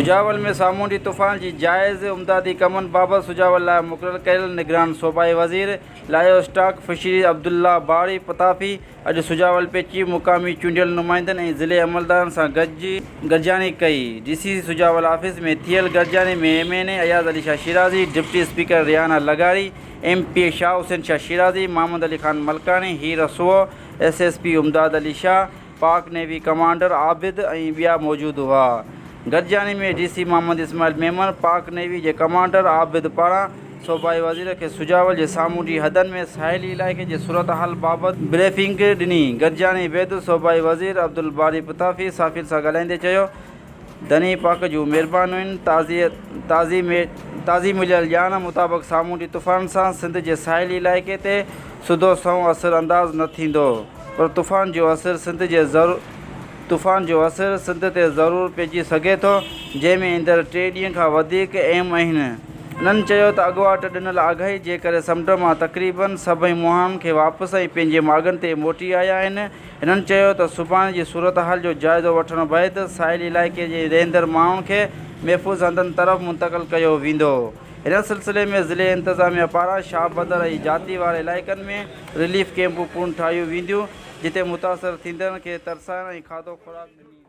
सुजावल में सामूंडी तूफ़ान की जायज़ उमदादी कमन बाबत सुजावल लाइ मुक़ररु कयल निगरान सूबाई वज़ीर लायो स्टॉक फिशरी अब्दुल्ला बाड़ी पताफ़ी अॼु सुजावल पेची मुक़ामी चूंडियल नुमाइंदनि ऐं ज़िले अमलदारनि सां गॾिजानी कई। डीसी सुजावल ऑफिस में थियल गॾिजानी में MNA Ayaz Ali Shah Shirazi, deputy speaker Riyana लगारी, MP शाह हुसैन शाह शिराज़ी, मोहम्मद अली खान मलकानी, हीर रसूओ, SSP Imdad Ali Shah, Pak navy commander Abid ऐं ॿिया मौजूदु हुआ। गॾिजानी में DC मोहम्मद इस्माइल मेमन, पाक नेवी के कमांडर आबिद पारां सूबाई वज़ीर के सुजावल के सामूंडी हदन में साहिली इलाइक़े के सूरत हाल बाबत ब्रीफिंग ॾिनी। गॾिजानी बैदि सूबाई वज़ीर अब्दुल बारी पताफ़ी साफ़िर सां ॻाल्हाईंदे चयो, धनी पाक जूं महिरबानियूं आहिनि। ताज़ी मिलियल ॼाण मुताबिक़ सामूंडी तूफ़ान सां सिंध के साहिली इलाइक़े ते सुधो सऊं असर अंदाज़ न थींदो, पर तूफ़ान जो असर सिंध ते ज़रूरु पइजी सघे थो, जंहिंमें ईंदड़ 3 ॾींहं खां वधीक अहम आहिनि। इन्हनि चयो त अॻुवाट ॾिनल आगाही जे करे समुंड मां तक़रीबन सभई मुहाननि खे वापसि ऐं पंहिंजे माॻनि ते मोटी आया आहिनि। इन्हनि चयो त सुभाणे जी सूरत हाल जो जाइज़ो वठण बैदि साहिली इलाइक़े जे रहंदड़ माण्हुनि खे महफ़ूज़ हंधनि तरफ़ मुंतक़िल कयो वेंदो। हिन सिलसिले में ज़िले इंतिज़ामिया पारां शाह बदर ऐं जाती वारे इलाइक़नि में रिलीफ कैंपूं पिणु ठाहियूं वेंदियूं, जिते मुतासिर थींदड़नि खे तरसाइण ऐं खाधो खुराक ॾिनी।